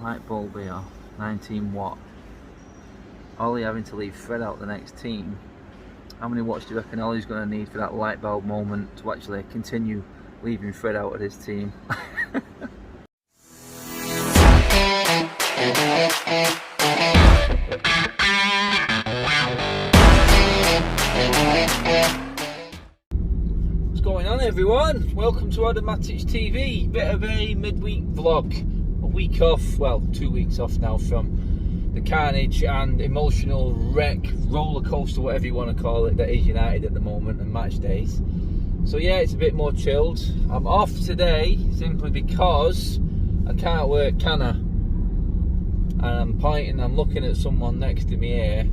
light bulb here, 19 watt. Ollie having to leave Fred out the next team. How many watts do you reckon Ollie's going to need for that light bulb moment to actually continue leaving Fred out of his team? What's going on, everyone? Welcome to Matic TV. Bit of a midweek vlog. A week off, well, 2 weeks off now from the carnage and emotional wreck, roller coaster, whatever you want to call it, that is United at the moment and match days. So yeah, it's a bit more chilled. I'm off today simply because I can't work, can I? And I'm looking at someone next to me here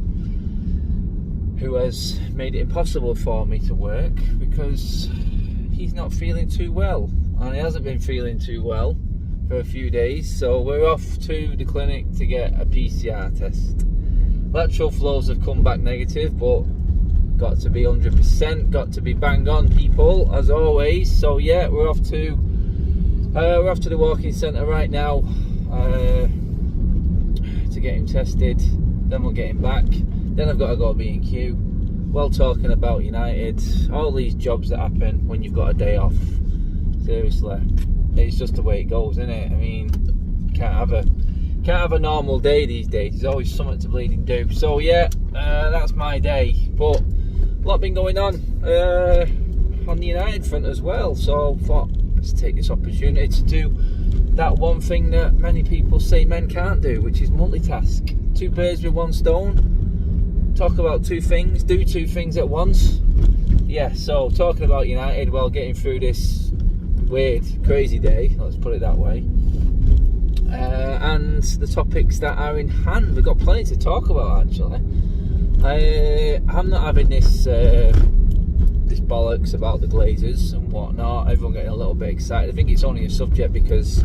who has made it impossible for me to work because he's not feeling too well, and he hasn't been feeling too well for a few days. So we're off to the clinic to get a PCR test. Lateral flows have come back negative, but got to be 100%, got to be bang on, people, as always. So yeah, we're off to the walking centre right now to get him tested. Then we'll get him back. Then I've got to go to B&Q. Well, talking about United, all these jobs that happen when you've got a day off. Seriously, it's just the way it goes, isn't it? I mean, can't have a normal day these days. There's always something to bleeding do. So yeah, that's my day. But a lot been going on the United front as well. So I thought, let's take this opportunity to do that one thing that many people say men can't do, which is multitask. Two birds with one stone. Talk about two things, do two things at once. Yeah, so talking about United, well, getting through this weird, crazy day, let's put it that way, and the topics that are in hand. We've got plenty to talk about, actually. I'm not having this bollocks about the Glazers and whatnot. Everyone getting a little bit excited. I think it's only a subject because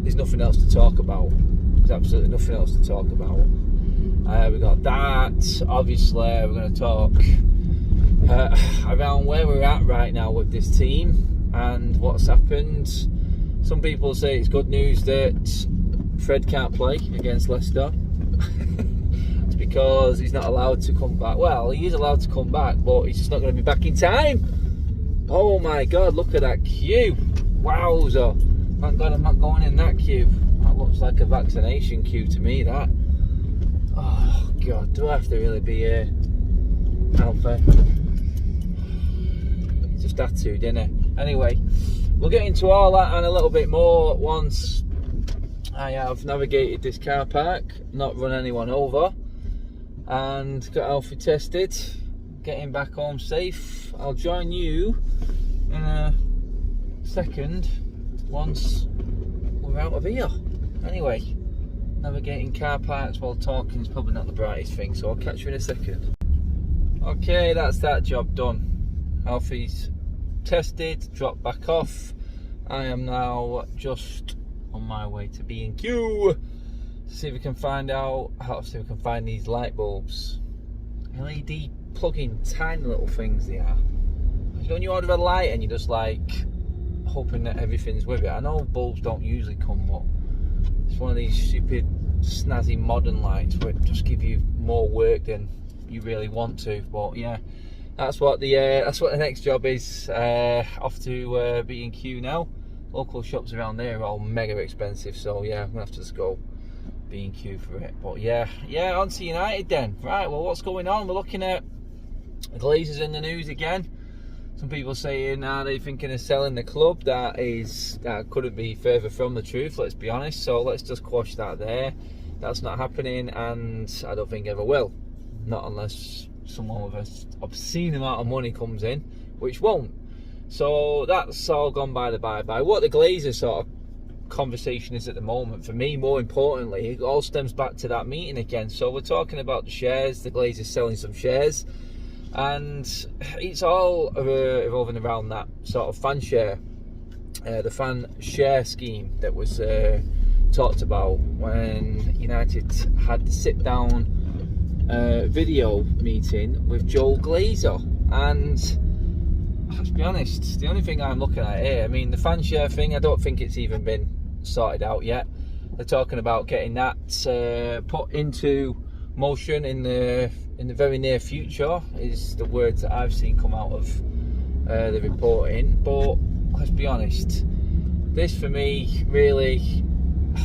there's nothing else to talk about. There's absolutely nothing else to talk about. We got that. Obviously, we're going to talk around where we're at right now with this team and what's happened. Some people say it's good news that Fred can't play against Leicester. It's because he's not allowed to come back. Well, he is allowed to come back, but he's just not going to be back in time. Oh my God, look at that queue. Wowza. Thank God I'm not going in that queue. That looks like a vaccination queue to me, that. Oh God, do I have to really be here? Alpha. Just had to, didn't it? Anyway, we'll get into all that and a little bit more once I have navigated this car park, not run anyone over, and got Alfie tested, getting back home safe. I'll join you in a second once we're out of here. Anyway, navigating car parks while talking is probably not the brightest thing, so I'll catch you in a second. Okay, that's that job done. Alfie's tested, dropped back off. I am now just on my way to B&Q to see if we can find these light bulbs. LED plug-in, tiny little things they are. You know when you order a light and you're just like hoping that everything's with it. I know bulbs don't usually come, but it's one of these stupid snazzy modern lights where it just give you more work than you really want to. But yeah, that's what the next job is. Off to B&Q now. Local shops around there are all mega expensive, so yeah, I'm gonna have to just go B&Q for it. But yeah, on to United then. Right, well, what's going on? We're looking at the Glazers in the news again. Some people saying, are they thinking of selling the club? That couldn't be further from the truth, let's be honest. So let's just quash that there. That's not happening, and I don't think ever will. Not unless someone with an obscene amount of money comes in, which won't. So that's all gone by the bye-bye. What the Glazers sort of conversation is at the moment, for me, more importantly, it all stems back to that meeting again. So we're talking about the shares, the Glazers selling some shares, and it's all revolving around that sort of fan share, the fan share scheme that was talked about when United had the sit-down video meeting with Joel Glazer. And let's be honest, the only thing I'm looking at here, I mean, the fan share thing, I don't think it's even been sorted out yet. they're talking about getting that put into motion in the very near future, is the words that I've seen come out of the reporting. But let's be honest, this for me really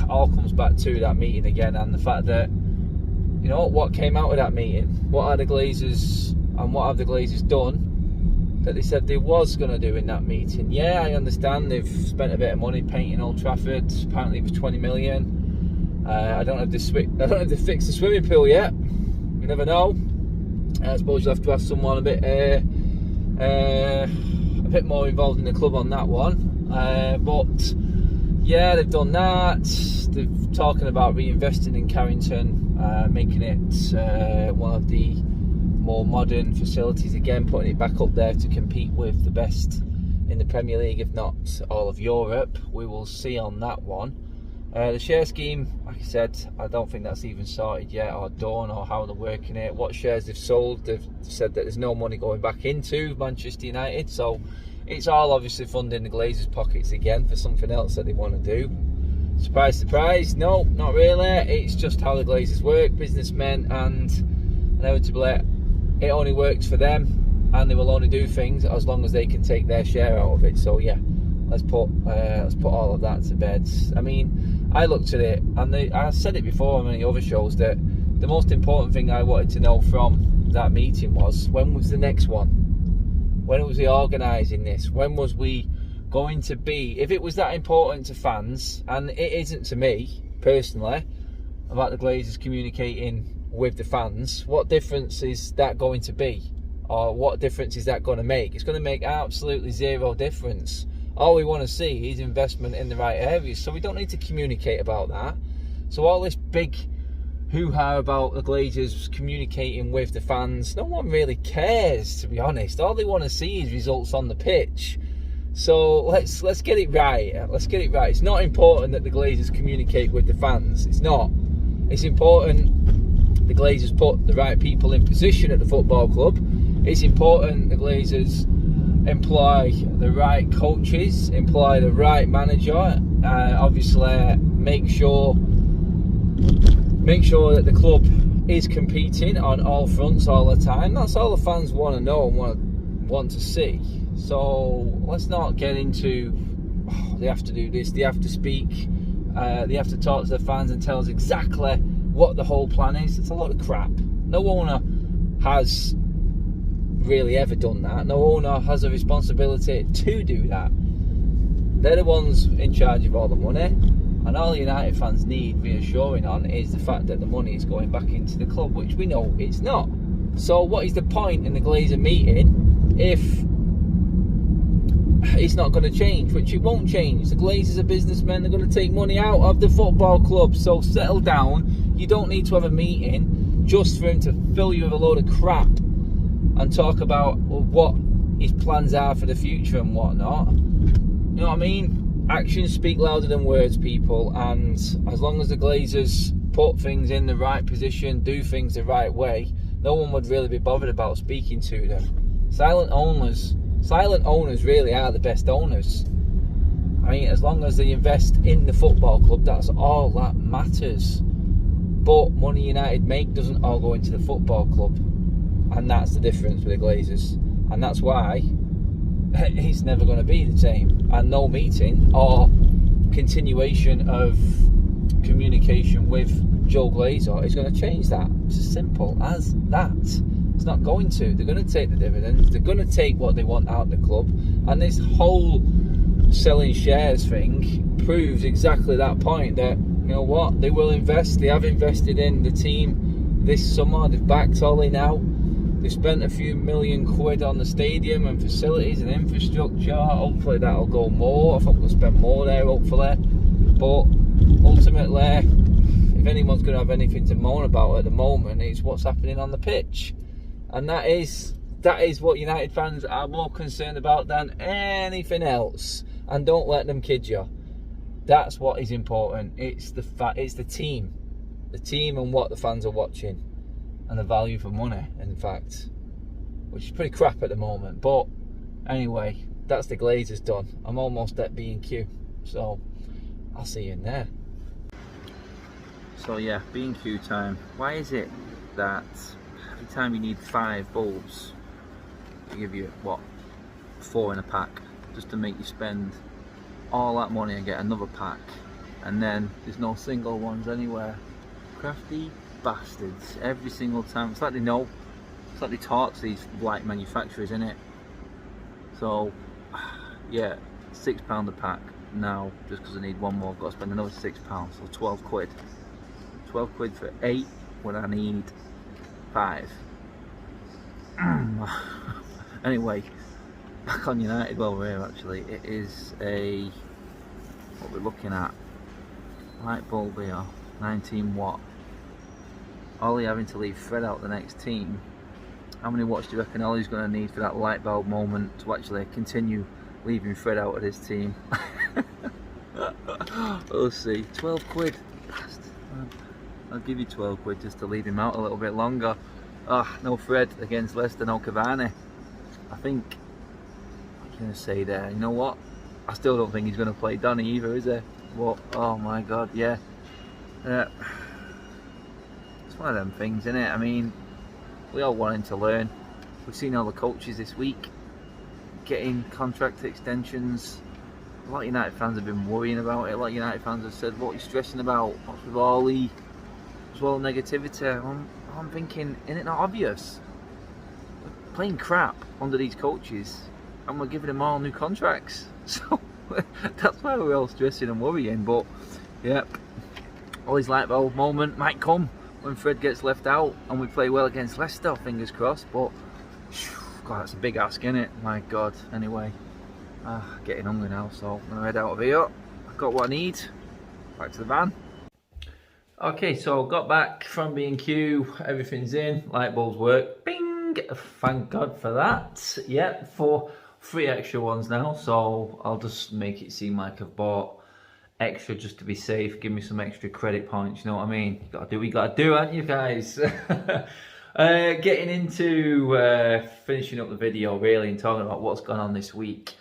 all comes back to that meeting again, and the fact that, you know, what came out of that meeting, what are the Glazers and what have the Glazers done that they said they was going to do in that meeting. Yeah, I understand they've spent a bit of money painting Old Trafford, apparently for 20 million. I don't know if they fixed the swimming pool yet. You never know. I suppose you'll have to ask someone a bit more involved in the club on that one. But yeah, they've done that. They're talking about reinvesting in Carrington, making it one of the more modern facilities again, putting it back up there to compete with the best in the Premier League, if not all of Europe. We will see on that one. The share scheme, like I said, I don't think that's even sorted yet or done, or how they're working it. What shares they've sold, they've said that there's no money going back into Manchester United, so it's all obviously funding the Glazers' pockets again for something else that they want to do. Surprise, surprise, no, not really. It's just how the Glazers work, businessmen, and inevitably it only works for them, and they will only do things as long as they can take their share out of it. So yeah, let's put all of that to bed. I mean, I looked at it, and I said it before on many other shows, that the most important thing I wanted to know from that meeting was, when was the next one? When was we organising this? When was we going to be? If it was that important to fans, and it isn't to me personally, about the Glazers communicating with the fans, what difference is that going to be? Or what difference is that going to make? It's going to make absolutely zero difference. All we want to see is investment in the right areas, so we don't need to communicate about that. So all this big hoo-ha about the Glazers communicating with the fans, no one really cares, to be honest. All they want to see is results on the pitch. So let's get it right. Let's get it right. It's not important that the Glazers communicate with the fans. It's not. It's important the Glazers put the right people in position at the football club. It's important the Glazers employ the right coaches, employ the right manager, obviously make sure that the club is competing on all fronts all the time. That's all the fans want to know and want to see. So let's not get into, they have to do this, they have to speak, they have to talk to the fans and tell us exactly what the whole plan is. It's a lot of crap. No owner has really ever done that. No owner has a responsibility to do that. They're the ones in charge of all the money, and all United fans need reassuring on is the fact that the money is going back into the club, which we know it's not. So what is the point in the Glazer meeting if it's not going to change? Which it won't change. The Glazers are businessmen. They're going to take money out of the football club, so settle down. You don't need to have a meeting just for him to fill you with a load of crap and talk about what his plans are for the future and whatnot. You know what I mean? Actions speak louder than words, people, and as long as the Glazers put things in the right position, do things the right way, no one would really be bothered about speaking to them. Silent owners really are the best owners. I mean, as long as they invest in the football club, that's all that matters. But money United make doesn't all go into the football club, and that's the difference with the Glazers, and that's why it's never going to be the same, and no meeting or continuation of communication with Joe Glazer is going to change that. It's as simple as that. It's not going to. They're going to take the dividends, they're going to take what they want out of the club, and this whole selling shares thing proves exactly that point, that, you know what, they will invest. They have invested in the team this summer. They've backed Ollie now. They've spent a few £1 million on the stadium and facilities and infrastructure. Hopefully that'll go more. I think we'll spend more there, hopefully. But ultimately, if anyone's going to have anything to moan about at the moment, it's what's happening on the pitch. And that is what United fans are more concerned about than anything else. And don't let them kid you. That's what is important. It's the team and what the fans are watching, and the value for money, in fact, which is pretty crap at the moment. But anyway, that's the Glazers done. I'm almost at B&Q, so I'll see you in there. So yeah, B&Q time. Why is it that every time you need 5 bulbs, they give you, what, 4 in a pack, just to make you spend all that money and get another pack, and then there's no single ones anywhere? Crafty bastards, every single time. It's like they know, it's like they talk to these black manufacturers, innit? So yeah, £6 a pack now, just because I need one more. I've got to spend another £6, so 12 quid. 12 quid for 8 when I need 5. Anyway, back on United while we're here. Actually, it is a, what we're looking at, light bulb here, 19 watt. Ollie having to leave Fred out the next team. How many watts do you reckon Ollie's going to need for that light bulb moment to actually continue leaving Fred out of his team? We'll see. 12 quid. I'll give you 12 quid just to leave him out a little bit longer. Ah, no Fred against Leicester, no Cavani. I think, what am I going to say there? You know what? I still don't think he's going to play Donny either, is he? What? Oh my God, yeah. It's one of them things, isn't it? I mean, we all wanting to learn. We've seen all the coaches this week getting contract extensions. A lot of United fans have been worrying about it. A lot of United fans have said, what are you stressing about? What's with all the negativity? I'm thinking, isn't it not obvious? We're playing crap under these coaches and we're giving them all new contracts. So that's why we're all stressing and worrying. But yeah, Ollie's light bulb moment might come when Fred gets left out and we play well against Leicester, fingers crossed. But God, that's a big ask, isn't it? My God. Anyway, getting hungry now, so I'm gonna head out of here. I've got what I need. Back to the van. Okay, so got back from B&Q. Everything's in. Light bulbs work. Bing! Thank God for that. Yeah, for 3 extra ones now. So I'll just make it seem like I've bought extra just to be safe. Give me some extra credit points. You know what I mean? You gotta do what you gotta do, aren't you guys? Getting into finishing up the video really and talking about what's gone on this week.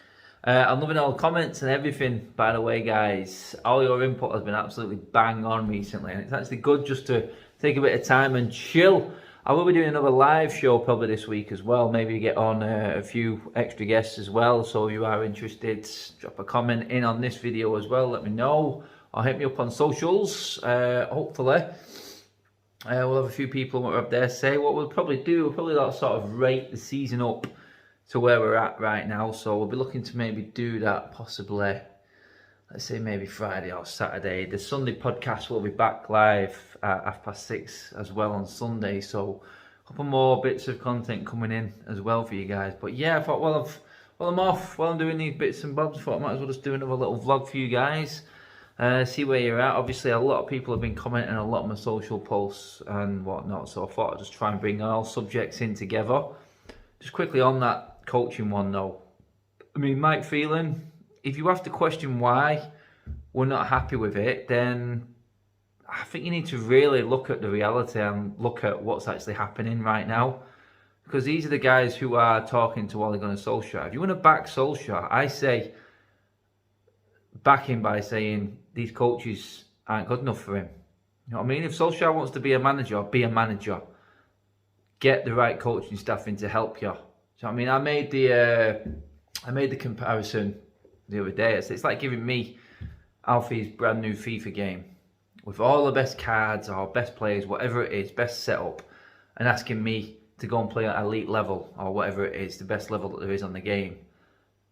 I'm loving all the comments and everything, by the way, guys. All your input has been absolutely bang on recently, and it's actually good just to take a bit of time and chill. I will be doing another live show probably this week as well. Maybe get on a few extra guests as well. So if you are interested, drop a comment in on this video as well. Let me know, or hit me up on socials. Hopefully we'll have a few people what up there say. What we'll probably do, we'll probably like sort of rate the season up to where we're at right now. So we'll be looking to maybe do that possibly, let's say maybe Friday or Saturday. The Sunday podcast will be back live at 6:30 as well on Sunday. So a couple more bits of content coming in as well for you guys. But yeah, I thought while I'm off, while I'm doing these bits and bobs, I thought I might as well just do another little vlog for you guys. See where you're at. Obviously a lot of people have been commenting on a lot of my social posts and whatnot, so I thought I'd just try and bring all subjects in together. Just quickly on that coaching one though, I mean, Mike Phelan, if you have to question why we're not happy with it, then I think you need to really look at the reality and look at what's actually happening right now, because these are the guys who are talking to Ole Gunnar Solskjaer. If you want to back Solskjaer, I say back him by saying these coaches aren't good enough for him. You know what I mean? If Solskjaer wants to be a manager, be a manager. Get the right coaching staff in to help you. So I mean, I made the comparison the other day. It's like giving me Alfie's brand new FIFA game with all the best cards or best players, whatever it is, best setup, and asking me to go and play at elite level or whatever it is, the best level that there is on the game.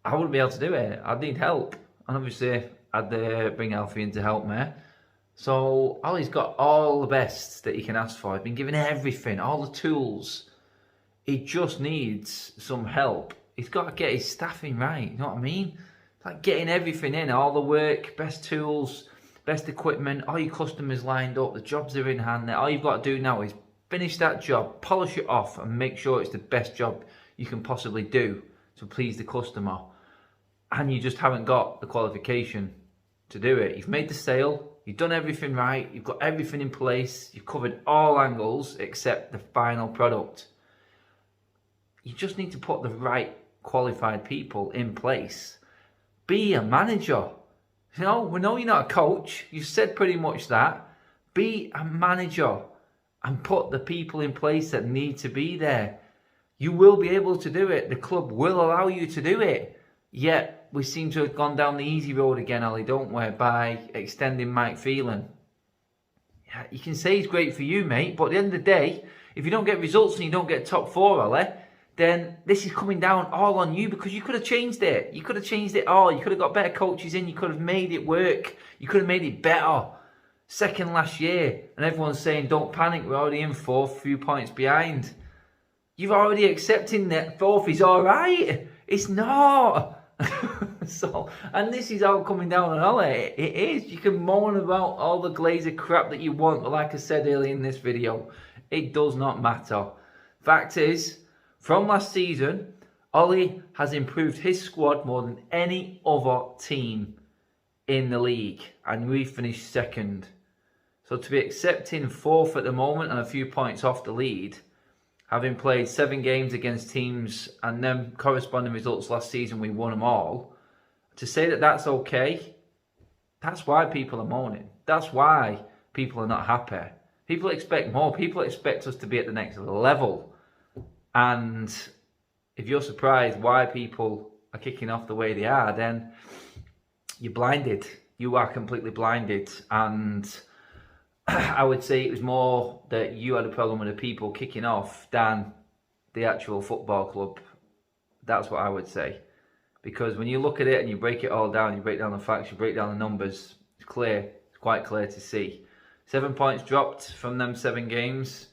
I wouldn't be able to do it. I'd need help, and obviously I'd bring Alfie in to help me. So Ollie's got all the best that he can ask for. He's been given everything, all the tools. He just needs some help. He's got to get his staffing right, you know what I mean? It's like getting everything in, all the work, best tools, best equipment, all your customers lined up, the jobs are in hand there. All you've got to do now is finish that job, polish it off, and make sure it's the best job you can possibly do to please the customer. And you just haven't got the qualification to do it. You've made the sale, you've done everything right, you've got everything in place, you've covered all angles except the final product. You just need to put the right qualified people in place. Be a manager. You know, we know you're not a coach. You've said pretty much that. Be a manager and put the people in place that need to be there. You will be able to do it. The club will allow you to do it. Yet we seem to have gone down the easy road again, Ali, don't we? By extending Mike Phelan. Yeah, you can say he's great for you, mate, but at the end of the day, if you don't get results and you don't get top 4, Ali, then this is coming down all on you, because you could have changed it. You could have changed it all. You could have got better coaches in. You could have made it work. You could have made it better. Second last year, and everyone's saying, don't panic, we're already in 4th, few points behind. You've already accepted that 4th is all right. It's not. So, and this is all coming down on Ollie. It is. You can moan about all the Glazer crap that you want, but like I said earlier in this video, it does not matter. Fact is, from last season, Ollie has improved his squad more than any other team in the league, and we finished 2nd. So to be accepting 4th at the moment and a few points off the lead, having played 7 games against teams and then corresponding results last season, we won them all. To say that that's okay, that's why people are moaning. That's why people are not happy. People expect more. People expect us to be at the next level. And if you're surprised why people are kicking off the way they are, then you're blinded. You are completely blinded. And I would say it was more that you had a problem with the people kicking off than the actual football club. That's what I would say. Because when you look at it and you break it all down, you break down the facts, you break down the numbers, it's clear. It's quite clear to see. 7 points dropped from them 7 games.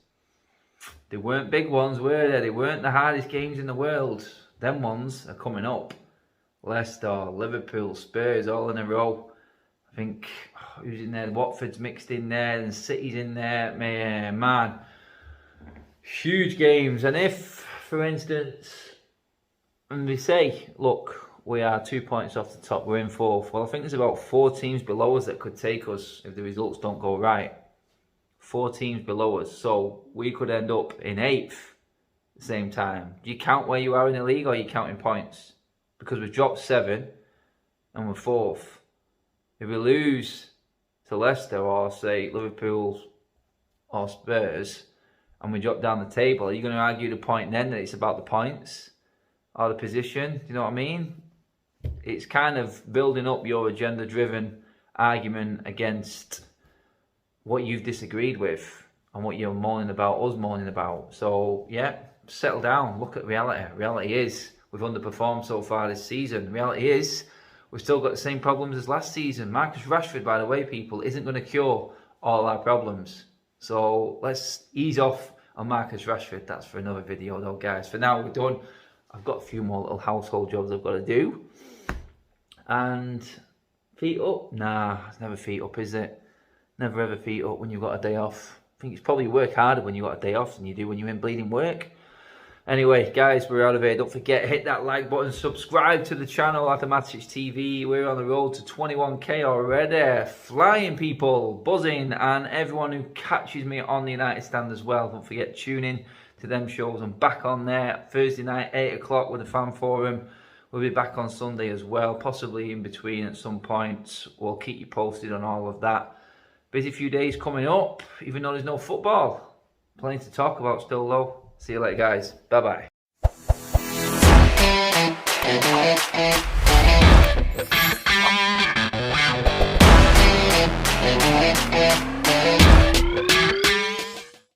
They weren't big ones, were they? They weren't the hardest games in the world. Them ones are coming up. Leicester, Liverpool, Spurs, all in a row. I think, who's in there? Watford's mixed in there, and City's in there. Man, huge games. And if, for instance, and they say, look, we are 2 points off the top, we're in 4th. Well, I think there's about 4 teams below us that could take us if the results don't go right. 4 teams below us. So we could end up in 8th at the same time. Do you count where you are in the league, or are you counting points? Because we've dropped 7 and we're 4th. If we lose to Leicester or, say, Liverpool or Spurs and we drop down the table, are you going to argue the point then that it's about the points or the position? Do you know what I mean? It's kind of building up your agenda-driven argument against what you've disagreed with and what you're moaning about, us moaning about. So, yeah, settle down. Look at reality. Reality is we've underperformed so far this season. Reality is we've still got the same problems as last season. Marcus Rashford, by the way, people, isn't going to cure all our problems. So let's ease off on Marcus Rashford. That's for another video though, guys. For now, we're done. I've got a few more little household jobs I've got to do. And feet up? Nah, it's never feet up, is it? Never ever feet up when you've got a day off. I think it's probably work harder when you've got a day off than you do when you're in bleeding work. Anyway, guys, we're out of here. Don't forget, hit that like button, subscribe to the channel at the Matic TV. We're on the road to 21k already. Flying, people, buzzing, and everyone who catches me on the United Stand as well. Don't forget, tune in to them shows. I'm back on there Thursday night, 8 o'clock with the Fan Forum. We'll be back on Sunday as well, possibly in between at some point. We'll keep you posted on all of that. Busy few days coming up, even though there's no football. Plenty to talk about still, though. See you later, guys. Bye-bye.